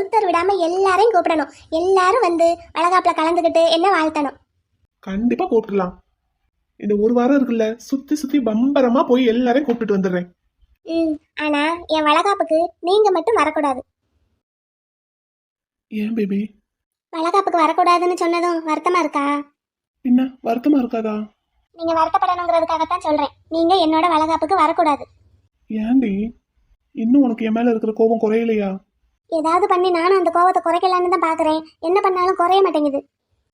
ஒருத்தர் விடாம எல்லாரையும் கூப்பிடணும். எல்லாரும் வந்து வளகாப்புல கலந்துக்கிட்டு என்ன வாழ்த்தணும். கண்டிப்பா கூப்பிடலாம். இந்த ஒரு வாரம் இருக்குல்ல, சுத்தி சுத்தி பம்பரமா போய் எல்லாரையும் கூப்பிட்டுட்டு வந்துடுறேன். ஆனா என் வளகாப்புக்கு நீங்க மட்டும் வரக்கூடாது. ஏன் பேபி? வளகாப்புக்கு வரக்கூடாதுன்னு சொன்னதும் வருத்தமா இருக்கா? என்ன வருத்தமா இருக்காதா? நீங்க வருத்தப்படணுங்கிறதுக்காகத்தான் சொல்றேன். நீங்க என்னோட வளகாப்புக்கு வரக்கூடாது. ஏன்டி இன்னும் உனக்கு என் மேல இருக்கிற கோபம் குறையலையா? ஏதாவது பண்ணி நானும் அந்த கோவத்தை குறைக்கலான்னு தான் பாக்குறேன். என்ன பண்ணாலும் குறைய மாட்டேங்குது.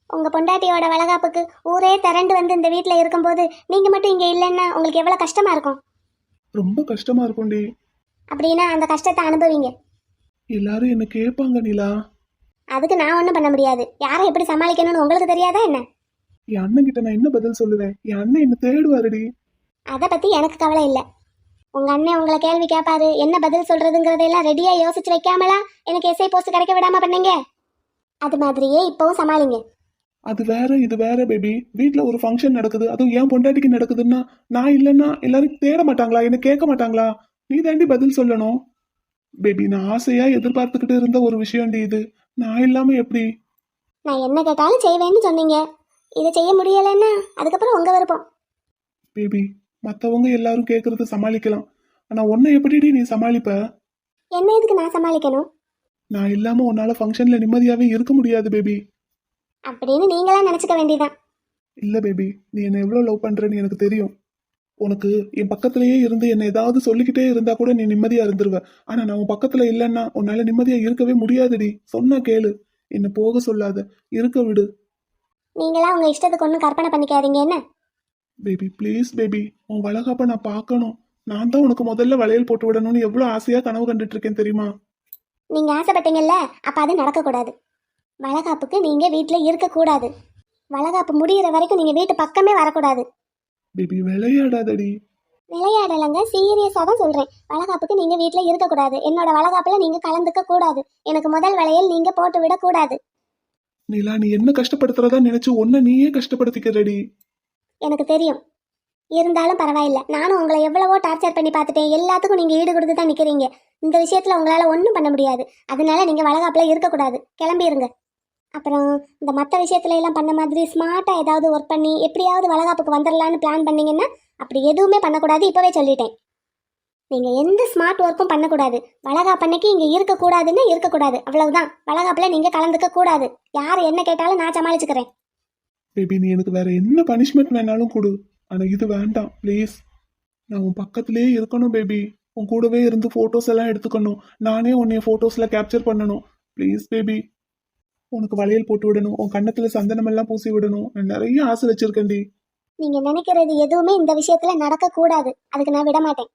உங்க பொண்டாட்டியோட வளகாப்புக்கு ஊரே திரண்டு வந்து இந்த வீட்டுல இருக்கும்போது நீங்க மட்டும் இங்க இல்லைன்னா உங்களுக்கு எவ்வளவு கஷ்டமா இருக்கும். ரொம்ப கஷ்டமா இருக்கும்டி. அப்படின்னா அந்த கஷ்டத்தை அனுபவிங்க. எல்லாரும் என்ன கேட்பாங்க நிலா. அதுக்கு நான் ஒன்றும் பண்ண முடியாது. யாரை எப்படி சமாளிக்கணும்னு உங்களுக்கு தெரியாதா என்ன? என் அண்ணன் கிட்ட நான் என்ன பதில் சொல்லுவேன்? என் அண்ணன் என்ன தேடுவாருடி. அதை பத்தி எனக்கு கவலை இல்லை. உங்க அண்ணன் உங்களை கேள்வி கேட்பாரு, என்ன பதில் சொல்றதுங்கிறதெல்லாம் ரெடியா யோசிச்சு வைக்காமலா எனக்கு எஸ்ஐ போஸ்ட் கிடைக்க விடாம பண்ணீங்க? அது மாதிரியே இப்பவும் சமாளிங்க. அது வேற இது வேற பேபி. வீட்ல ஒரு ஃபங்க்ஷன் நடக்குது, அதுவும் ஏன் பொண்டாட்டிக்கு நடக்குதுன்னா நான் இல்லைன்னா எல்லாரும் தேட மாட்டாங்களா? என்ன கேட்க மாட்டாங்களா? நீ தாண்டி பதில் சொல்லணும் பேபி. நான் ஆசையா எதிர்பார்த்துக்கிட்டு இருந்த ஒரு விஷயம்டி இது. நான் இல்லாம எப்படி? நான் என்ன கேட்டாலும் செய்வேன்னு சொன்னீங்க. இதை செய்ய முடியலைன்னா அதுக்கப்புறம் உங்க விருப்பம். பேபி, மற்றவங்க எல்லாரும் கேட்கறத சமாளிக்கலாம், ஆனா உன்னை எப்படிடி நீ சமாளிப்ப? என்ன எதுக்கு நான் சமாளிக்கணும்? நான் இல்லாம உன்னால ஃபங்க்ஷன்ல நிம்மதியாவே இருக்க முடியாது பேபி. அப்படின்னு நீங்களா நினைச்சுக்க வேண்டியதான். இல்ல பேபி, நீ என்ன எவ்வளவு லவ் பண்றேன்னு எனக்கு தெரியும். உனக்கு என் பக்கத்திலேயே இருந்து என்ன ஏதாவது சொல்லிக்கிட்டே இருந்தா கூட நீ நிம்மதியா இருந்துருவ. ஆனா நான் உன் பக்கத்துல இல்லைன்னா உன்னால நிம்மதியா இருக்கவே முடியாதுடி. சொன்னா கேளு, என்ன போக சொல்லாத, இருக்க விடு. நீங்களா உங்க இஷ்டத்துக்கு ஒன்றும் கற்பனை பண்ணிக்காதீங்க என்ன? பேபி ப்ளீஸ் பேபி, உன் வளகாப்ப நான் பார்க்கணும். நான் தான் உனக்கு முதல்ல வளையல் போட்டு விடணும்னு எவ்வளவு ஆசையா கனவு கண்டுட்டு இருக்கேன் தெரியுமா? நீங்க ஆசைப்பட்டீங்கல்ல, அப்ப அது நடக்கக்கூடாது. வளகாப்புக்கு நீங்க வீட்டுல இருக்கக்கூடாது. வளகாப்பு முடிகிற வரைக்கும் நீங்க வீட்டு பக்கமே வரக்கூடாது. பேபி விளையாடாதடி. விளையாடலங்க, சீரியஸா தான் சொல்றேன். வளகாப்புக்கு நீங்க வீட்டுல இருக்கக்கூடாது. என்னோட வளகாப்புல நீங்க கலந்துக்க கூடாது. எனக்கு முதல் வளையல் நீங்க போட்டு விட கூடாது. நீலா, நீ என்ன கஷ்டப்படுத்துறதா நினைச்சு உன்னை நீயே கஷ்டப்படுத்திக்கிறடி. எனக்கு தெரியும். இருந்தாலும் பரவாயில்ல. நானும் உங்களை எவ்வளவோ டார்ச்சர் பண்ணி பார்த்துட்டேன். எல்லாத்துக்கும் நீங்க ஈடு கொடுத்து தான் நிக்கிறீங்க. இந்த விஷயத்துல உங்களால ஒன்றும் பண்ண முடியாது. அதனால நீங்க வளகாப்புல இருக்கக்கூடாது. கிளம்பிருங்க. அப்புறம் இந்த மற்ற விஷயத்துல எல்லாம் பண்ண மாதிரி ஸ்மார்ட்டா ஏதாவது ஒர்க் பண்ணி எப்படியாவது வளகாப்புக்கு வந்துடலான்னு பிளான் பண்ணீங்கன்னா அப்படி எதுவுமே பண்ணக்கூடாது. இப்பவே சொல்லிட்டேன். நீங்க எந்த ஸ்மார்ட் ஒர்க்கும் பண்ணக்கூடாது. வளகாப்பன்னைக்கு இங்க இருக்கக்கூடாதுன்னு இருக்கக்கூடாது, அவ்வளவுதான். வளகாப்புல நீங்க கலந்துக்க கூடாது. யார் என்ன கேட்டாலும் நான் சமாளிச்சுக்கிறேன். பேபி, நீ எனக்கு வேற என்ன பனிஷ்மெண்ட் வேணாலும் கொடு, ஆனா இது வேண்டாம் ப்ளீஸ். நான் உன் பக்கத்திலேயே இருக்கணும் பேபி. உன் கூடவே இருந்து போட்டோஸ் எல்லாம் எடுத்துக்கணும். நானே உன்னைய போட்டோஸ்ல கேப்சர் பண்ணணும். ப்ளீஸ் பேபி, உனக்கு வளையல் போட்டு விடணும், உன் கண்ணத்துல சந்தனம் எல்லாம் பூசி விடணும். நான் நிறைய ஆசை வச்சிருக்கேன்டி. நீங்க நினைக்கிறது எதுவுமே இந்த விஷயத்துல நடக்க கூடாது. அதுக்கு நான் விட மாட்டேன்.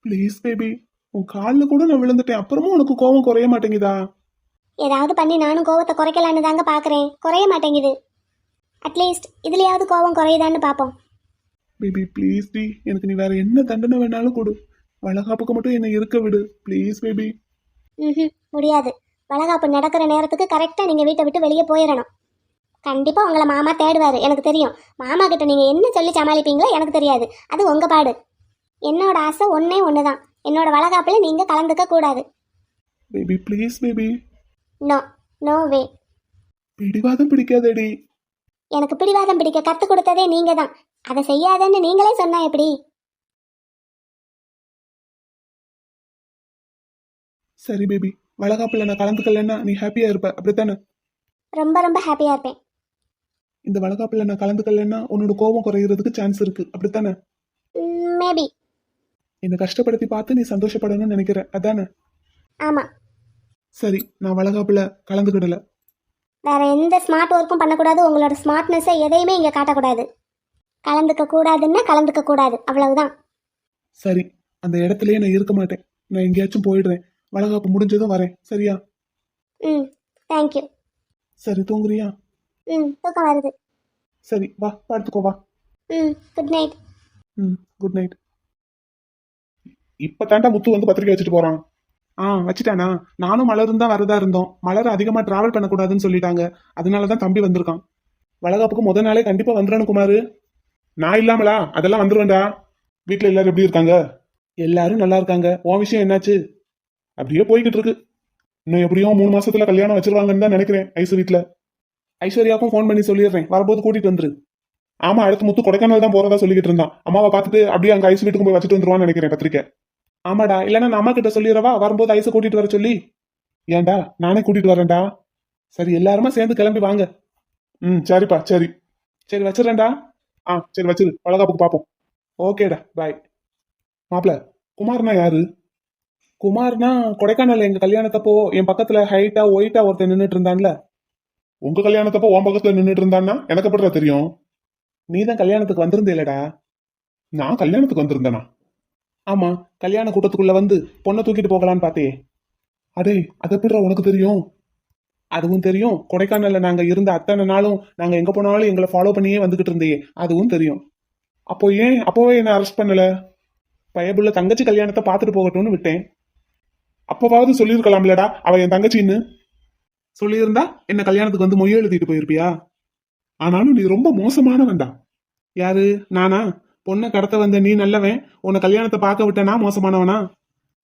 ப்ளீஸ் பேபி, உன் காலில் கூட நான் விழுந்துட்டேன், அப்புறமும் உனக்கு கோபம் குறைய மாட்டேங்குதா? ஏதாவது பண்ணி நானும் கோவத்தை குறைக்கலான்னு தாங்க பாக்குறேன். குறைய மாட்டேங்குது. அட்லீஸ்ட் இதுலயாவது கோவம் குறையுதான்னு பாப்போம். பேபி ப்ளீஸ் டி, எனக்கு நீ வேற என்ன தண்டனை வேணாலும் கொடு. வளகாப்புக்கு மட்டும் என்னை இருக்க விடு ப்ளீஸ் பேபி. முடியாது. வளகாப்பு நடக்கிற நேரத்துக்கு கரெக்டா நீங்க வீட்டை விட்டு வெளியே போயிடணும். கண்டிப்பா உங்களை மாமா தேடுவாரு, எனக்கு தெரியும். மாமா கிட்ட நீங்க என்ன சொல்லி சமாளிப்பீங்களோ எனக்கு தெரியாது. அது உங்க பாடு. என்னோட ஆசை ஒன்னே ஒண்ணுதான். என்னோட வளகாப்புல நீங்க கலந்துக்க கூடாது. Baby please baby. No, no way. பிடிவாதம் பிடிக்காதடி. எனக்கு பிடிவாதம் பிடிக்க கத்து கொடுத்ததே நீங்க தான். அதை செய்யாதன்னு நீங்களே சொன்னா எப்படி? சரி பேபி, வளகாப்புல நான் கலந்துக்கலன்னா நீ ஹாப்பியா இருப்ப, அப்படித்தானே? ரொம்ப ரொம்ப ஹாப்பியா இருப்பேன். இந்த வளகாப்புல நான் கலந்துக்கலன்னா உன்னோட கோபம் குறையிறதுக்கு சான்ஸ் இருக்கு, அப்படித்தானே? மேபி. என்னை கஷ்டப்படுத்தி பார்த்து நீ சந்தோஷப்படணும்னு நினைக்கிற, அதானே? ஆமா. சரி, நான் வளகாப்புல கலந்துக்கிடல. வேற எந்த ஸ்மார்ட் ஒர்க்கும் பண்ணக்கூடாது. உங்களோட ஸ்மார்ட்னஸை எதையுமே இங்க காட்டக்கூடாது. கலந்துக்க கூடாதுன்னா கலந்துக்க கூடாது, அவ்வளவுதான். சரி, அந்த இடத்துலயே நான் இருக்க மாட்டேன். நான் எங்கேயாச்சும் போயிடுறேன். வளகாப்பு முடிஞ்சதும் வரேன், சரியா? தேங்க்யூ. சரி, தூங்குறியா? தூக்கம் வருது. சரி, வா படுத்துக்கோ வா. Good night. Good night. இப்ப தாண்டா முத்து வந்து பத்திரிக்கை வச்சுட்டு போறான். வச்சுட்டானா? நானும் மலரும் தான் வரதா இருந்தோம். மலர் அதிகமா டிராவல் பண்ணக்கூடாதுன்னு சொல்லிட்டாங்க. அதனாலதான் தம்பி வந்திருக்கான். வளகாப்புக்கு முத நாளே கண்டிப்பா வந்துடணும் குமாரு. நான் இல்லாமலா? அதெல்லாம் வந்துருவேன்டா. வீட்டுல எல்லாரும் எப்படி இருக்காங்க? எல்லாரும் நல்லா இருக்காங்க. உன் விஷயம் என்னாச்சு? அப்படியே போய்கிட்டு இருக்கு. இன்னும் எப்படியும் 3 மாசத்துல கல்யாணம் வச்சிருவாங்கன்னு தான் நினைக்கிறேன் ஐசு வீட்டுல. ஐஸ்வர்யாவுக்கும் ஃபோன் பண்ணி சொல்லிடுறேன், வரும்போது கூட்டிட்டு வந்துரு. ஆமா, அடுத்து முத்து கொடைக்கானல் தான் போறதா சொல்லிக்கிட்டு இருந்தான். அம்மாவை பார்த்துட்டு அப்படியே அங்க ஐசு வீட்டுக்கு போய் வச்சுட்டு வந்துருவான்னு நினைக்கிறேன் பத்திரிக்கை. ஆமாடா, இல்லைன்னா நான் அம்மா கிட்ட சொல்லிடுறவா, வரும்போது ஐஸை கூட்டிட்டு வர சொல்லி. ஏன்டா, நானே கூட்டிட்டு வரேன்டா. சரி, எல்லாருமா சேர்ந்து கிளம்பி வாங்க. ம், சரிப்பா, சரி. சரி வச்சிடறேன்டா. ஆ சரி வச்சிரு, வளகாப்புக்கு பார்ப்போம். ஓகேடா, பாய். மாப்பிள, குமார்னா யாரு? குமார்னா கொடைக்கானல் எங்க கல்யாணத்தப்போ என் பக்கத்துல ஹைட்டா ஒயிட்டா ஒருத்தன் நின்னுட்டு இருந்தான்ல. உங்க கல்யாணத்தப்போ உன் பக்கத்துல நின்னுட்டு இருந்தான்னா எனக்கு எப்படிடா தெரியும்? நீ தான் கல்யாணத்துக்கு வந்திருந்தேலடா. நான் கல்யாணத்துக்கு வந்திருந்தேனா? ஆமா, கல்யாண கூட்டத்துக்குள்ள வந்து பொண்ணை தூக்கிட்டு போகலான்னு பார்த்தே. அடே, அது எப்படிடா உனக்கு தெரியும்? அதுவும் தெரியும், கொடைக்கானல்ல நாங்க இருந்த அத்தனை நாளும் நாங்க எங்க போனாலும் எங்களை ஃபாலோ பண்ணியே வந்துகிட்டு இருந்தே, அதுவும் தெரியும். அப்போ ஏன் அப்போவே என்ன அரெஸ்ட் பண்ணல? பயபுள்ள தங்கச்சி கல்யாணத்தை பார்த்துட்டு போகட்டும்னு விட்டேன். அப்பவாவது சொல்லியிருக்கலாம்லடா அவ என் தங்கச்சின்னு. சொல்லியிருந்தா என்ன கல்யாணத்துக்கு வந்து மொய் எழுதிட்டு போயிருப்பியா? ஆனாலும் நீ ரொம்ப மோசமானவன்டா. யாரு, நானா? பொண்ணை கடத்த வந்த நீ நல்லவன், உன்னை கல்யாணத்தை பார்க்க விட்டனா மோசமானவனா?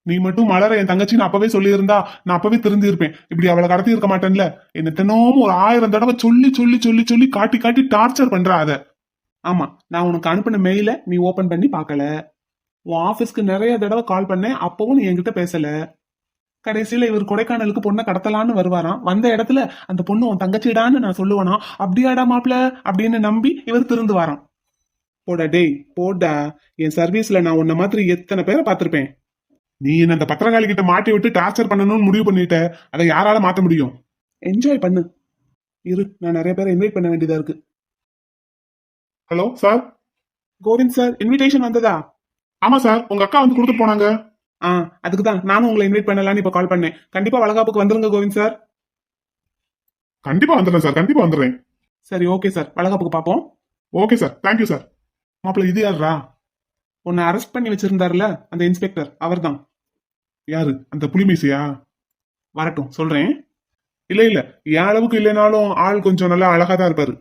நீ மட்டும் மலர என் தங்கச்சின்னு அப்பவே சொல்லியிருந்தா நான் அப்பவே திருந்திருப்பேன். இப்படி அவளை கடத்தி இருக்க மாட்டேன்ல. என்ன தினமும் ஒரு 1000 தடவை சொல்லி சொல்லி சொல்லி சொல்லி காட்டி காட்டி டார்ச்சர் பண்ற அத. ஆமா, நான் உனக்கு அனுப்பின மெயில நீ ஓபன் பண்ணி பார்க்கல. உன் ஆபீஸ்க்கு நிறைய தடவை கால் பண்ணேன், அப்பவும் நீ என்கிட்ட பேசல. கடைசியில இவர் கொடைக்கானலுக்கு பொண்ணை கடத்தலான்னு வருவாராம். வந்த இடத்துல அந்த பொண்ணு உன் தங்கச்சிடான்னு நான் சொல்லுவேனா, அப்படியாடா மாப்பிள அப்படின்னு நம்பி இவர் திருந்து வாராம். போடா டேய், போடா. என் சர்வீஸ்ல நான் உன்ன மாதிரி எத்தனை பேரை பார்த்திருப்பேன். நீ என்ன அந்த பத்திரகாளி கிட்ட மாட்டி விட்டு டார்ச்சர் பண்ணணும்னு முடிவு பண்ணிட்ட. அதை யாரால மாத்த முடியும்? என்ஜாய் பண்ணு. இரு, நான் நிறைய பேரை இன்வைட் பண்ண வேண்டியதா இருக்கு. Hello sir. Kovind sir, invitation வந்ததா? ஆமா சார், உங்க அக்கா வந்து கொடுத்துட்டு போனாங்க. ஆ, அதுக்கு தான் நானும் உங்களை இன்வைட் பண்ணலான்னு இப்ப கால் பண்ணேன். கண்டிப்பா வளகாப்புக்கு வந்துருங்க கோவிந்த் சார். கண்டிப்பா வந்துடுறேன் சார், கண்டிப்பா வந்துடுறேன். சரி, ஓகே சார், வளகாப்புக்கு பார்ப்போம். Okay sir, thank you sir. மாப்பிள்ள, இது யாருடா? உன்னை அரெஸ்ட் பண்ணி வச்சிருந்தாருல அந்த இன்ஸ்பெக்டர், அவர்தான். யாரு, அந்த புலிமீசையா? வரட்டும், சொல்றேன். இல்ல இல்ல, என் அளவுக்கு இல்லைனாலும் ஆள் கொஞ்சம் நல்லா அழகா தான் இருப்பாரு.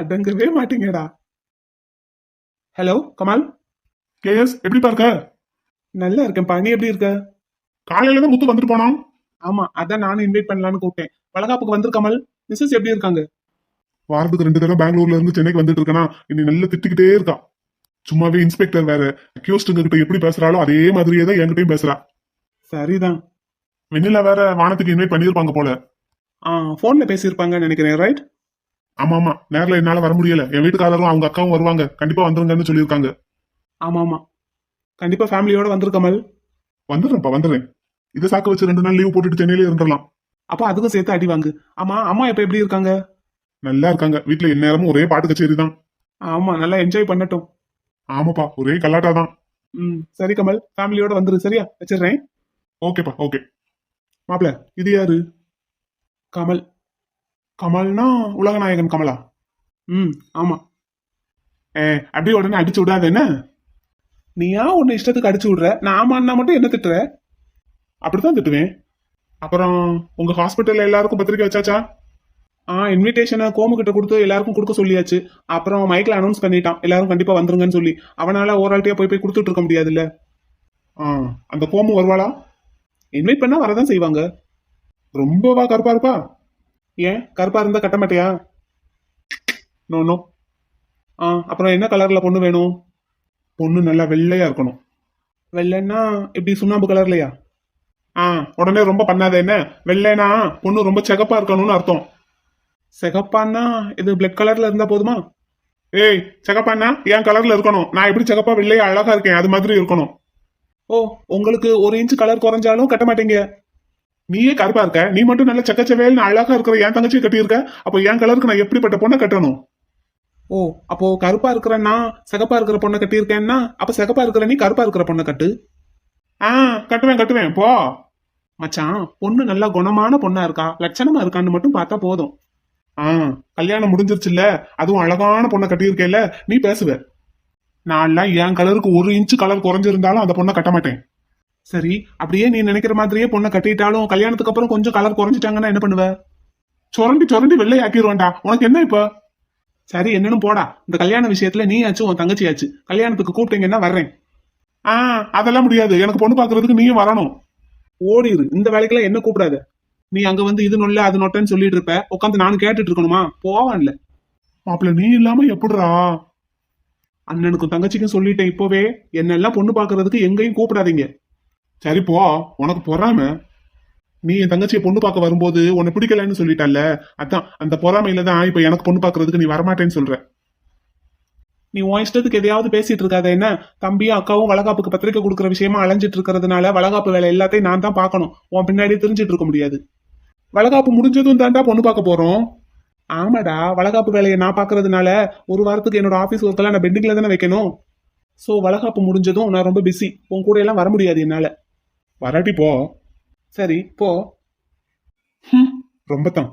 அடங்கவே மாட்டீங்கடா. ஹலோ கமால். கேஎஸ், எப்படி இருக்க? நல்லா இருக்கேன்ப்பா, நீ எப்படி இருக்க? காலையில தான் முத்து வந்துட்டு போனான். ஆமா, அதான் நானும் இன்வைட் பண்ணலான்னு கூப்பிட்டேன். வளகாப்புக்கு வந்து கமல். மிஸ்ஸஸ் எப்படி இருக்காங்க? வாரத்துக்கு 2 தடவை பெங்களூர்ல இருந்து சென்னைக்கு வந்துட்டு இருக்கனா, இன்னி நல்லா திட்டிக்கிட்டே இருக்கா. சும்மாவே இன்ஸ்பெக்டர் வேற, அக்யூஸ்டுங்க கிட்ட எப்படி பேசுறாளோ அதே மாதிரியே தான் என்கிட்டயும் பேசுறா. சரிதான். வெண்ணிலா வேற வானத்துக்கு இன்வைட் பண்ணிருப்பாங்க போல. போன்ல பேசியிருப்பாங்கன்னு நினைக்கிறேன், ரைட்? ஆமா ஆமா, நேர்ல என்னால வர முடியல. என் வீட்டுக்காரரும் அவங்க அக்காவும் வருவாங்க, கண்டிப்பா வந்துருங்கன்னு சொல்லியிருக்காங்க. ஆமா ஆமா, கண்டிப்பா ஃபேமிலியோட வந்துரு கமல். வந்துடுறேன்ப்பா, வந்துடுறேன். இதை சாக்கு வச்சு 2 நாள் லீவ் போட்டுட்டு சென்னையிலே இருந்துடலாம். அப்ப அதுக்கும் சேர்த்து அடி வாங்கு. ஆமா, அம்மா இப்ப எப்படி இருக்காங்க? நல்லா இருக்காங்க, வீட்டுல எந்நேரமும் ஒரே பாட்டு கச்சேரி தான். ஆமா, நல்லா என்ஜாய் பண்ணட்டும். ஆமாப்பா, ஒரே கலாட்டா தான். சரி கமல், ஃபேமிலியோட வந்துரு, சரியா? வச்சிடுறேன். ஓகேப்பா, ஓகே. மாப்பிள, இது யாரு? கமல். கமல்னா உலகநாயகன் கமலா? ஆமா. அப்படியே உடனே அடிச்சு விடாத என்ன? நீயா உன்னை இஷ்டத்துக்கு அடிச்சு விடுற, நான் ஆமான்னா மட்டும் என்ன திட்டுற? அப்படித்தான் திட்டுவேன். அப்புறம் உங்க ஹாஸ்பிட்டல்ல எல்லாருக்கும் பத்திரிக்கை வச்சாச்சா? இன்விடேஷனை கோமு கிட்ட கொடுத்து எல்லாருக்கும் கொடுக்க சொல்லியாச்சு. அப்புறம் மைக்ல அனௌன்ஸ் பண்ணிட்டான், எல்லாரும் கண்டிப்பா வந்துருங்கன்னு சொல்லி. அவனால ஓரால்ட்டியா போய் போய் கொடுத்துட்டு இருக்க முடியாதுல்ல. அந்த கோமு வருவாளா? இன்வைட் பண்ணா வரதான் செய்வாங்க. ரொம்பவா கருப்பா இருப்பா? ஏன், கருப்பா இருந்தா கட்ட மாட்டியா? No no. அப்புறம் என்ன கலர்ல பொண்ணு வேணும்? பொண்ணு நல்லா வெள்ளையா இருக்கணும். வெள்ளைன்னா இப்படி சுண்ணாம்பு கலர்லையா? உடனே ரொம்ப பண்ணாத என்ன. வெள்ளைனா பொண்ணு ரொம்ப சிகப்பா இருக்கணும்னு அர்த்தம். சிகப்பான்னா இது பிளட் கலர்ல இருந்தா போதுமா? ஏய், சிகப்பான்னா என் கலர்ல இருக்கணும். நான் எப்படி சிகப்பா வெள்ளையா அழகா இருக்கேன் அது மாதிரி இருக்கணும். ஓ, உங்களுக்கு 1 இன்ச் கலர் குறைஞ்சாலும் கட்ட மாட்டீங்க. நீயே கருப்பா இருக்க, நீ மட்டும் நல்ல சக்கச்சவேல்னு அழகா இருக்கிற என் தங்கச்சியை கட்டியிருக்க. அப்போ என் கலருக்கு நான் எப்படிப்பட்ட பொண்ணை கட்டணும்? ஓ, அப்போ கருப்பா இருக்கிறன்னா சிகப்பா இருக்கிற பொண்ணை கட்டியிருக்கேன்னா அப்ப சிகப்பா இருக்கிற நீ கருப்பா இருக்கிற பொண்ணை கட்டு. கட்டுவேன் கட்டுவேன் போ. மச்சான், பொண்ணு நல்லா குணமான பொண்ணா இருக்கா, லட்சணமா இருக்கான்னு மட்டும் பார்த்தா போதும். கல்யாணம் முடிஞ்சிருச்சுல்ல, அதுவும் அழகான பொண்ணை கட்டியிருக்கேல்ல, நீ பேசுவ. நான்லாம் என் கலருக்கு 1 இன்ச்சு கலர் குறைஞ்சிருந்தாலும் அந்த பொண்ணை கட்ட மாட்டேன். சரி, அப்படியே நீ நினைக்கிற மாதிரியே பொண்ணை கட்டிட்டாலும் கல்யாணத்துக்கு அப்புறம் கொஞ்சம் கலர் குறைஞ்சிட்டாங்கன்னா என்ன பண்ணுவ? சொரண்டி சொரண்டி வெள்ளை ஆக்கிடுவேன்டா. உனக்கு என்ன இப்ப? சரி, என்னன்னு போடா. இந்த கல்யாண விஷயத்துல நீ ஆச்சு உன் தங்கச்சியாச்சு. கல்யாணத்துக்கு கூப்பிட்டீங்கன்னா வர்றேன். அதெல்லாம் முடியாது, எனக்கு பொண்ணு பாக்குறதுக்கு நீயும் வரணும். ஓடிரு. இந்த வேலைக்கெல்லாம் என்ன கூப்பிடாத. நீ அங்க வந்து இது நொல்ல அது நொட்டன்னு சொல்லிட்டு இருப்ப, உட்காந்து நானும் கேட்டுட்டு இருக்கணுமா? போவான்ல. மாப்பிள்ள நீ இல்லாம எப்படிரா? அண்ணனுக்கும் தங்கச்சிக்கும் சொல்லிட்டேன் இப்பவே, என்னெல்லாம் பொண்ணு பாக்குறதுக்கு எங்கேயும் கூப்பிடாதீங்க. சரி போ, உனக்கு பொறாம. நீ என் தங்கச்சியை பொண்ணு பார்க்க வரும்போது உன்னை பிடிக்கலன்னு சொல்லிட்டல்ல, அதான் அந்த பொறாமையில தான் இப்ப எனக்கு பொண்ணு பாக்குறதுக்கு நீ வரமாட்டேன்னு சொல்ற. நீ உன் இஷ்டத்துக்கு எதையாவது பேசிட்டு இருக்காத என்ன? தம்பியும் அக்காவும் வளகாப்புக்கு பத்திரிக்கை கொடுக்குற விஷயமா அலைஞ்சிட்டு இருக்கிறதுனால வளகாப்பு வேலை எல்லாத்தையும் நான் தான் பார்க்கணும். உன் பின்னாடி தெரிஞ்சிட்டு இருக்க முடியாது. வளகாப்பு முடிஞ்சதும் தாண்டா பொண்ணு பார்க்க போறோம். ஆமாடா, வளகாப்பு வேலையை நான் பாக்குறதுனால ஒரு வாரத்துக்கு என்னோட ஆபீஸ் ஒர்க்கெல்லாம் நான் பெண்டிங்ல தானே வைக்கணும். சோ வளகாப்பு முடிஞ்சதும் நான் ரொம்ப பிஸி, உன் கூட எல்லாம் வர முடியாது என்னால. வராட்டி போ. சரி போ. ரொம்ப தான்.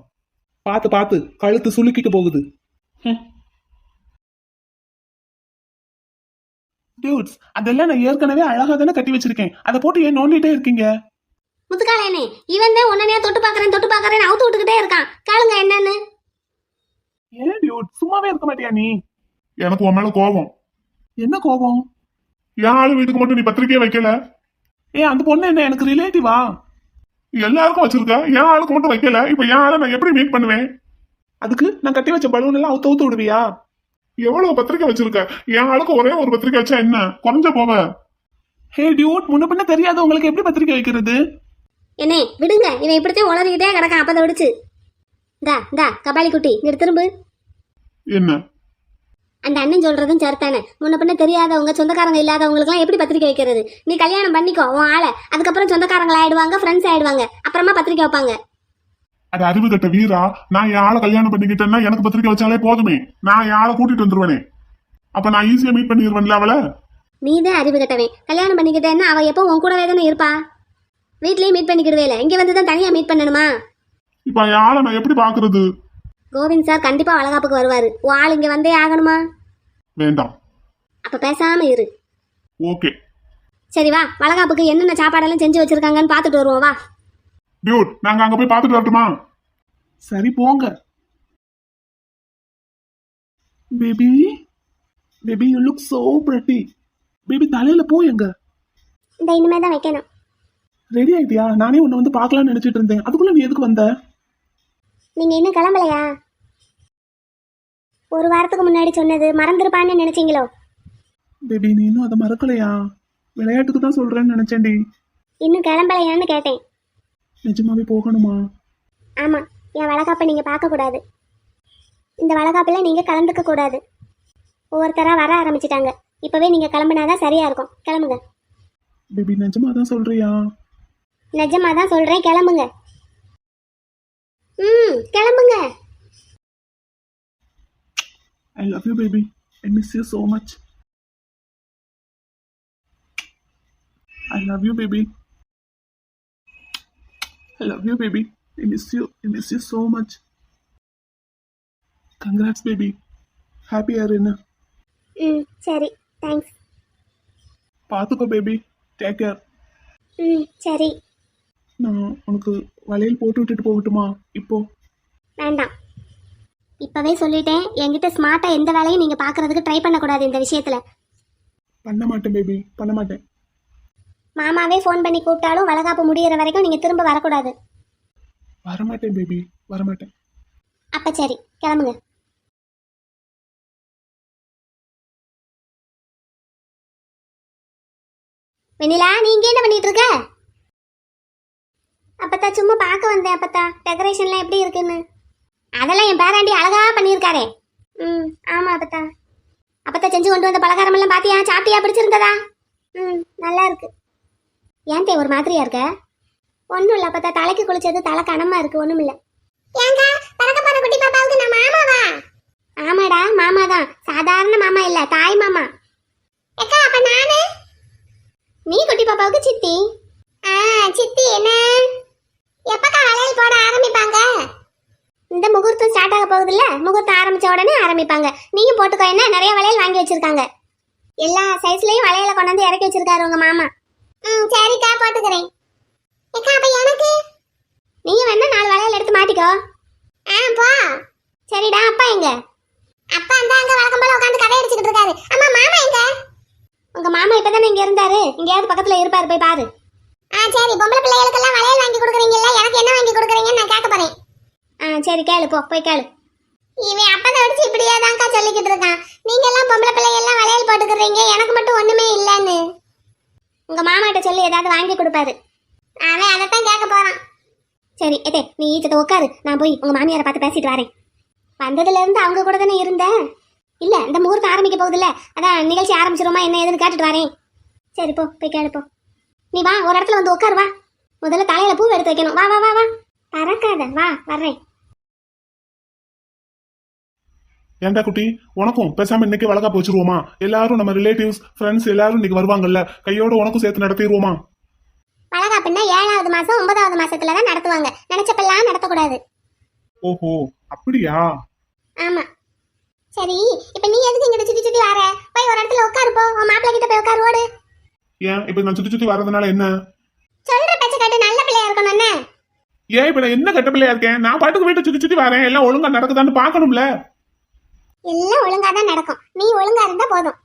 பார்த்து பார்த்து கழுத்து சுளுக்கிட்டு போகுது. டியூட்ஸ், அதெல்லாம் நான் ஏற்கனவே அழகா தானே கட்டி வச்சிருக்கேன். அதை போட்டு ஏன் நோண்டிட்டே இருக்கீங்க? முத்துக்காலேனே, இவன் தான் உன்னையே தொட்டு பாக்குறேன் அவுத்து விட்டுக்கிட்டே இருக்கான். கேளுங்க என்னன்னு. ஏன் டியூட், சும்மாவே இருக்க மாட்டியா நீ? எனக்கு உன் மேல கோபம். என்ன கோபம்? என் ஆளு வீட்டுக்கு மட்டும் நீ பத்திரிக்கையே வைக்கல. அந்த பொண்ணு என்ன எனக்கு ரிலேட்டிவா? எல்லாருக்கும் வச்சிருக்க, என் ஆளுக்கு மட்டும் வைக்கல. இப்ப என் ஆளை நான் எப்படி மீட் பண்ணுவேன்? அதுக்கு நான் கட்டி வச்ச பலூன் எல்லாம் அவுத்து அவுத்து விடுவியா? எவ்வளவு பத்திரிக்கை வச்சிருக்க? என் ஆளுக்கு ஒரே ஒரு பத்திரிக்கை வச்சா என்ன குறைஞ்ச போவ? ஹே டியூட், முன்ன பின்ன தெரியாத உங்களுக்கு எப்படி பத்திரிக்கை வைக்கிறது? என்னே விடுங்க, இவன் இப்படித்தான் உளறிக்கிட்டே கிடக்கான். அப்பதை விடுச்சு. இந்தா கபாலி குட்டி, இங்க திரும்பு. என்ன? அந்த அண்ணன் சொல்றதும் சரித்தானே. முன்ன பின்ன தெரியாதவங்க, சொந்தக்காரங்க இல்லாதவங்களுக்குலாம் எப்படி பத்திரிக்கை வைக்கிறது? நீ கல்யாணம் பண்ணிக்கோ உன் ஆளை, அதுக்கப்புறம் சொந்தக்காரங்களா ஆயிடுவாங்க, ஃப்ரெண்ட்ஸ் ஆயிடுவாங்க, அப்புறமா பத்திரிக்கை வைப்பாங்க. அது அறிவு கட்ட வீரா. நான் என் ஆளை கல்யாணம் பண்ணிக்கிட்டேன்னா எனக்கு பத்திரிக்கை வச்சாலே போதுமே. நான் என் ஆளை கூட்டிட்டு வந்துருவேனே. அப்ப நான் ஈஸியா மீட் பண்ணிடுவேன்ல அவளை. நீ தான் அறிவு கட்டவன். கல்யாணம் பண்ணிக்கிட்டேன்னா அவ எப்போ உன் கூடவே தானே இருப்பா. வீட்லயும் மீட் பண்ணிக்கிடுவே இல்லை, இங்க வந்து தான் தனியா மீட் பண்ணணுமா? இப்ப என் ஆளை நான் எப்படி பாக்குறது? கோவிந்த் சார் கண்டிப்பா வளகாப்புக்கு வருவாரு. உன் ஆள் இங்க வந்தே ஆகணுமா? வேண்டாம். அப்ப பேசாம இரு. ஓகே. சரி வா, வளகாப்புக்கு என்னென்ன சாப்பாடெல்லாம் செஞ்சு வச்சிருக்காங்கன்னு பாத்துட்டு வருவோம் வா. டியூட், நாங்க அங்க போய் பாத்துட்டு வரட்டுமா? சரி போங்க. Baby baby you look so pretty. Baby தலையில போ எங்க? இந்த இனிமே தான் வைக்கணும். ரெடி ஆயிட்டியா? நானே உன்னை வந்து பார்க்கலாம்னு நினைச்சிட்டு இருந்தேன். அதுக்குள்ள நீ எதுக்கு வந்த? நீங்க இன்னும் கிளம்பலையா? ஒரு வாரத்துக்கு முன்னாடி சொன்னது மறந்துருப்பான்னு நினைச்சீங்களோ? பேபி நீ இன்னும் அதை மறக்கலையா? விளையாட்டுக்கு தான் சொல்றேன்னு நினைச்சேன்டி. இன்னும் கிளம்பலையான்னு கேட்டேன். நிஜமாவே போகணுமா? ஆமா, என் வளகாப்பை நீங்க பார்க்க கூடாது. இந்த வளகாப்புல நீங்க கலந்துக்க கூடாது. ஒவ்வொருத்தரா வர ஆரம்பிச்சிட்டாங்க. இப்பவே நீங்க கிளம்புனாதான் சரியா இருக்கும். கிளம்புங்க. பேபி நிஜமா தான் சொல்றியா? நிஜமா தான் சொல்றேன், கிளம்புங்க. கிளம்புங்க. I love you baby. I miss you so much. I love you baby. I love you baby. I miss you. I miss you so much. Congrats baby. Happy Arena. சரி, தேங்க்ஸ். பாத்துக்கோ பேபி. Take care. சரி. நான் உனக்கு வளையல் போட்டு விட்டுட்டு போகட்டுமா இப்போ? வேண்டாம். இப்பவே சொல்லிட்டேன், என்கிட்ட ஸ்மார்ட்டா எந்த வேலையும் நீங்க பாக்குறதுக்கு ட்ரை பண்ணக்கூடாது இந்த விஷயத்துல. பண்ண மாட்டேன் பேபி, பண்ண மாட்டேன். மாமாவே ஃபோன் பண்ணி கூப்பிட்டாலும் வளகாப்பு முடியிற வரைக்கும் நீங்க திரும்ப வரக்கூடாது. வரமாட்டேன் பேபி, வரமாட்டேன். அப்ப சரி, கிளம்புங்க. வெண்ணிலா, நீ இங்க என்ன பண்ணிட்டு இருக்க? அப்பத்தா சும்மா பார்க்க வந்தேன். அப்பத்தா டெக்கரேஷன்லாம் எப்படி இருக்குன்னு. அதெல்லாம் என் பேராண்டி அழகா பண்ணியிருக்காரே. ஆமா அப்பத்தா. அப்பத்தா செஞ்சு கொண்டு வந்த பலகாரம் எல்லாம் பாத்தியா? சாப்பிட்டியா? பிடிச்சிருந்ததா? நல்லா இருக்கு. ஏன் ஒரு மாதிரியா இருக்க? ஒன்றும் இல்லை அப்பத்தா, தலைக்கு குளிச்சது தலை கனமா இருக்கு, ஒன்றும் இல்லை. ஆமாடா, மாமா தான். சாதாரண மாமா இல்ல, தாய் மாமா. நீ குட்டி பாப்பாவுக்கு சித்தி. சித்தி என்ன? எப்பக்கா வளையல் போட ஆரம்பிப்பாங்க? இந்த முகூர்த்தம் ஸ்டார்ட் ஆக போகுது இல்ல, முகூர்த்தம் ஆரம்பிச்ச உடனே ஆரம்பிப்பாங்க. நீயும் போட்டுக்கோ. என்ன நிறைய வளையல் வாங்கி வச்சிருக்காங்க. எல்லா சைஸ்லயும் வளையல கொண்டாந்து இறக்கி வச்சிருக்காரு உங்க மாமா. சரிக்கா, போட்டுக்கிறேன். எனக்கு நீங்க வேணா 4 வளையல் எடுத்து மாட்டிக்கோ. போ. சரிடா, அப்பா எங்க? அப்பா அங்க வழக்கம் போல உட்காந்து கதை அடிச்சுக்கிட்டு இருக்காரு. அம்மா, மாமா எங்க? உங்க மாமா இப்பதானே இங்க இருந்தாரு. எங்கேயாவது பக்கத்துல இருப்பாரு, போய் பாரு. சரி, பொம்பளை பிள்ளைகளுக்கெல்லாம் வளையல் வாங்கி கொடுக்குறீங்கல்ல, எனக்கு என்ன வாங்கி கொடுக்குறீங்கன்னு நான் கேட்க போறேன். சரி கேளு, போய் கேளு. இவன் அப்பதை அடிச்சு இப்படியே தான்க்கா சொல்லிக்கிட்டு இருக்கான். நீங்க எல்லாம் பொம்பளை பிள்ளைகள்லாம் வளையல் போட்டுக்கிறீங்க, எனக்கு மட்டும் ஒண்ணுமே இல்லைன்னு. உங்க மாமாட்ட சொல்லி ஏதாவது வாங்கி கொடுப்பாரு. அவன் அதைத்தான் கேட்க போறான். சரி எதே, நீ ஈச்சத்தை உட்காரு, நான் போய் உங்க மாமியாரை பார்த்து பேசிட்டு வரேன். வந்ததுல இருந்து அவங்க கூட தானே இருந்தேன். இல்ல, இந்த முகூர்த்தம் ஆரம்பிக்க போகுதுல்ல, அதான் நிகழ்ச்சி ஆரம்பிச்சிருமா என்ன ஏதுன்னு கேட்டுட்டு வரேன். சரி போய் கேளு போ. நீ வா, ஒரு இடத்துல வந்து உட்காரு, வா. முதல்ல தலையில பூ எடுத்து வைக்கணும். வா வா வா வா, பறக்காத, வா வர்றேன். ஏன்டா குட்டி, உனக்கும் பேசாம இன்னைக்கு வளகாப்பு வச்சிருவோமா? எல்லாரும் நம்ம ரிலேட்டிவ்ஸ் ஃப்ரெண்ட்ஸ் எல்லாரும் இன்னைக்கு வருவாங்கல்ல, கையோட உனக்கும் சேர்த்து நடத்திடுவோமா? வளகாப்புன்னா 7வது மாசம் 9வது மாசத்துல தான் நடத்துவாங்க. நினைச்சப்பெல்லாம் நடத்தக்கூடாது. ஓஹோ, அப்படியா? ஆமா. சரி, இப்ப நீ எதுக்கு இங்க சுத்தி சுத்தி வர? போய் ஒரு இடத்துல உட்காரு போ. உன் மாப்பிள்ளை கிட்ட போய் உட்காரு, ஓடு. ஏன் இப்ப நான் சுத்தி சுத்தி வர்றதுனால என்ன? சொல்ற பேச்ச கேட்டு நல்ல பிள்ளையா இருக்கணும் என்ன? ஏன் இப்ப நான் என்ன கெட்ட பிள்ளையா இருக்கேன்? நான் பாட்டுக்கு வீட்டை சுத்தி சுத்தி வரேன், எல்லாம் ஒழுங்கா நடக்குதான்னு பாக்கணும்ல. எல்லாம் ஒழுங்கா தான் நடக்கும், நீ ஒழுங்கா இருந்தா போதும்.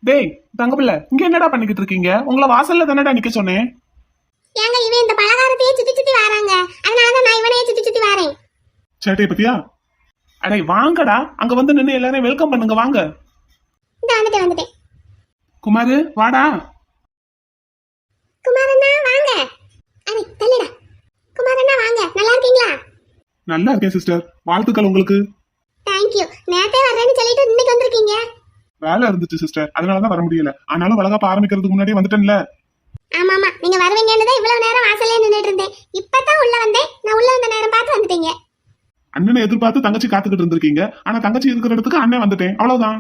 டேய் தங்க பிள்ளை, இங்க என்னடா பண்ணிக்கிட்டு இருக்கீங்க? உங்களை வாசல்ல தானடா நிக்க சொன்னேன். ஏங்க இவன் இந்த பலகாரத்தையே சுத்தி சுத்தி வராங்க, அதனாலதான் நான் இவனையே சுத்தி சுத்தி வரேன். சேட்டையை பத்தியா? அடே வாங்கடா, அங்க வந்து நின்று எல்லாரையும் வெல்கம் பண்ணுங்க, வாங்க. இந்த வந்துட்டேன். குமாரு வாடா. குமாரண்ணா வாங்க. அரை தள்ளுடா. குமாரண்ணா வாங்க, நல்லா இருக்கீங்களா? நல்லா இருக்கேன் சிஸ்டர், வாழ்த்துக்கள் உங்களுக்கு. தேங்க்யூ. நேத்தே வர்றேன்னு சொல்லிட்டு இன்னைக்கு வந்திருக்கீங்க. வேலை இருந்துச்சு சிஸ்டர், அதனாலதான் வர முடியல. ஆனாலும் வளகாப்பு ஆரம்பிக்கிறதுக்கு முன்னாடி வந்துட்டேன்ல. ஆமாமா, நீங்க வருவீங்கன்னு தான் இவ்வளவு நேரம் வாசல்லே நின்னுட்டு இருந்தேன். இப்பதான் உள்ள வந்தேன். நான் உள்ள வந்த நேரம் பார்த்து வந்துட்டீங்க. அண்ணனை எதிர்பார்த்து தங்கச்சி காத்துக்கிட்டு இருந்திருக்கீங்க. ஆனா தங்கச்சி இருக்கிற இடத்துக்கு அண்ணன் வந்துட்டேன், அவ்வளவுதான்.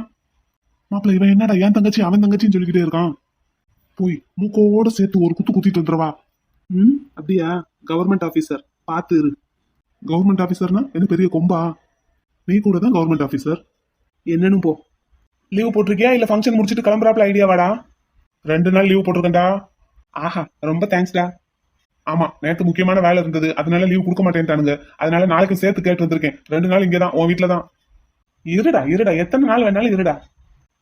மாப்பிள்ள இவன் என்னடா என் தங்கச்சி அவன் தங்கச்சின்னு சொல்லிக்கிட்டே இருக்கான். போய் மூக்கோட சேர்த்து ஒரு குத்து குத்திட்டு வந்துடுவா. அப்படியா? கவர்மெண்ட் ஆபீசர் பார்த்து இரு. கவர்மெண்ட் ஆபீசர்னா என்ன பெரிய கொம்பா? நீ கூட தான் கவர்மெண்ட் ஆபீசர். என்னன்னு போ. லீவ் போட்டிருக்கியா இல்ல ஃபங்க்ஷன் முடிச்சிட்டு கிளம்புறாப்ல ஐடியாவாடா? 2 நாள் லீவ் போட்டிருக்கேன்டா. ஆஹா, ரொம்ப தேங்க்ஸ்டா. ஆமா, நேற்று முக்கியமான வேலை இருந்தது, அதனால லீவ் கொடுக்க மாட்டேன்ட்டானுங்க. அதனால நாளைக்கு சேர்த்து கேட்டு வந்திருக்கேன். 2 நாள் இங்கதான், உன் வீட்டுல தான். இருடா இருடா, எத்தனை நாள் வேணாலும் இருடா.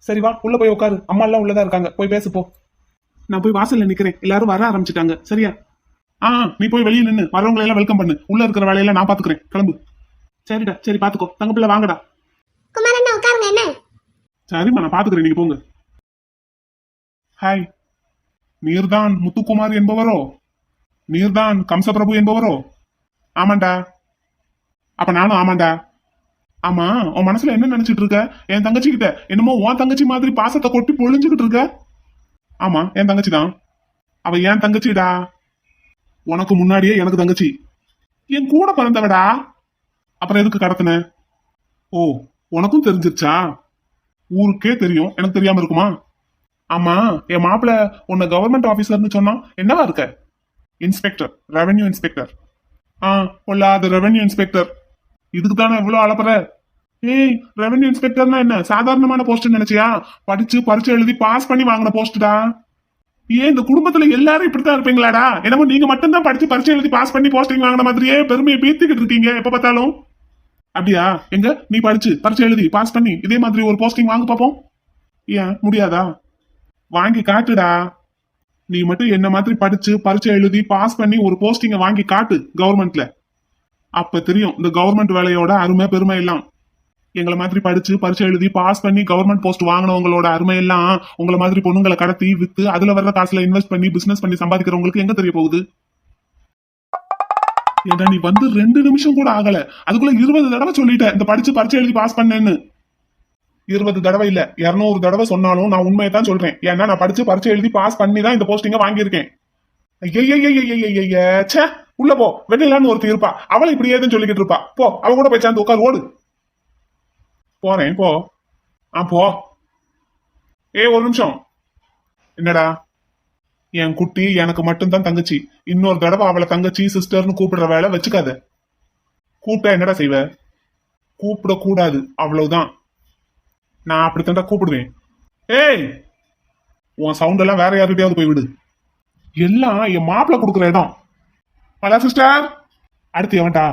சரி வா, உள்ள போய் உட்காரு. அம்மா எல்லாம் உள்ளதா இருக்காங்க, போய் பேசு போ. நான் போய் வாசல்ல நிக்கிறேன், எல்லாரும் வர ஆரம்பிச்சுட்டாங்க. சரியா? நீ போய் வெளியே நின்னு வரவங்களை எல்லாம் வெல்கம் பண்ணு. உள்ள இருக்கிற வேலையெல்லாம் நான் பாத்துக்கிறேன், கிளம்பு. சரிடா, சரி பாத்துக்கோ. தங்க பிள்ளை வாங்கடா. குமாரண்ணா உட்காருங்க. என்ன? சரிம்மா, நான் பாத்துக்கிறேன், நீங்க போங்க. ஹாய். நீர்தான் முத்துக்குமார் என்பவரோ? நீர்தான் கம்சபிரபு என்பவரோ? ஆமாண்டா. அப்ப நானும் ஆமாண்டா. ஆமா, உன் மனசுல என்ன நினைச்சிட்டு இருக்க? என் தங்கச்சி கிட்ட என்னமோ உன் தங்கச்சி மாதிரி பாசத்தை கொட்டி பொழிஞ்சுக்கிட்டு இருக்க. ஆமா, என் தங்கச்சி தான். அவ என் தங்கச்சிடா. உனக்கு முன்னாடியே எனக்கு தங்கச்சி. என் கூட பிறந்தவடா. அப்புறம் எதுக்கு கடத்தின? ஓ, உனக்கும் தெரிஞ்சிருச்சா? ஊருக்கே தெரியும், எனக்கு தெரியாம இருக்குமா? ஆமா, என் மாப்பிள்ள உன்னை கவர்மெண்ட் ஆபீசர்னு சொன்னா என்னவா இருக்க? Inspector, revenue inspector. பொல்லாத ரெவென்யூ இன்ஸ்பெக்டர். இதுக்கு தானே இவ்வளவு அலப்பற? ஏய், ரெவென்யூ இன்ஸ்பெக்டர்னா என்ன சாதாரணமான போஸ்ட் நினைச்சியா? படிச்சு பரிச்சை எழுதி பாஸ் பண்ணி வாங்கின போஸ்டா? ஏன் இந்த குடும்பத்துல எல்லாரும் இப்படித்தான் இருப்பீங்களாடா? என்னமோ நீங்க மட்டும்தான் படிச்சு பரிச்சை எழுதி பாஸ் பண்ணி போஸ்டிங் வாங்கின மாதிரியே பெருமையை பீத்திக்கிட்டு இருக்கீங்க எப்ப பார்த்தாலும். அப்படியா? எங்க நீ படிச்சு பரிச்சை எழுதி பாஸ் பண்ணி இதே மாதிரி ஒரு போஸ்டிங் வாங்க பாப்போம். ஏன் முடியாதா? வாங்கி காட்டுடா. நீ மட்டும் என்ன மாதிரி படிச்சு பரிச்சை எழுதி பாஸ் பண்ணி ஒரு போஸ்டிங்க வாங்கி காட்டு கவர்மெண்ட்ல. அப்ப தெரியும் இந்த கவர்மெண்ட் வேலையோட அருமை பெருமை எல்லாம். எங்களை மாதிரி படிச்சு பரிச்சை எழுதி பாஸ் பண்ணி கவர்மெண்ட் போஸ்ட் வாங்கினவங்களோட அருமை எல்லாம் உங்களை மாதிரி பொண்ணுங்களை கடத்தி வித்து அதுல வர்ற காசுல இன்வெஸ்ட் பண்ணி பிசினஸ் பண்ணி சம்பாதிக்கிறவங்களுக்கு எங்க தெரிய போகுது? ஏடா நீ வந்து 2 நிமிஷம் கூட ஆகல, அதுக்குள்ள 20 தடவை சொல்லிட்ட இந்த படிச்சு பரிச்சை எழுதி பாஸ் பண்ணேன்னு. 20 தடவை இல்ல, 200 தடவை சொன்னாலும் நான் உண்மையை தான் சொல்றேன். ஏன்னா நான் படிச்சு பரிச்சை எழுதி பாஸ் பண்ணி தான் இந்த போஸ்டிங்க வாங்கியிருக்கேன். ச்சே, உள்ள போ. வெண்ணிலான்னு ஒருத்தி இருப்பா, அவளை இப்படி ஏதுன்னு சொல்லிக்கிட்டு இருப்பா. போ, அவ கூட போய் சேர்ந்து உட்கார், ஓடு. போறேன், போ. போ. ஒரு நிமிஷம். என்னடா? என் குட்டி எனக்கு மட்டும்தான் தங்கச்சி. இன்னொரு தடவை அவளை தங்கச்சி சிஸ்டர்னு கூப்பிடுற வேலை வச்சுக்காத. கூப்பிட்டா என்னடா செய்வ? கூப்பிடக்கூடாது, அவ்வளவுதான். நான் அப்படித்தான்டா கூப்பிடுவேன். ஏய், உன் சவுண்ட் எல்லாம் வேற யார்கிட்டயாவது போய் விடு. எல்லாம் என் மாப்பிள்ள கொடுக்குற இடம். Hello sister. அடுத்து எவன்டா?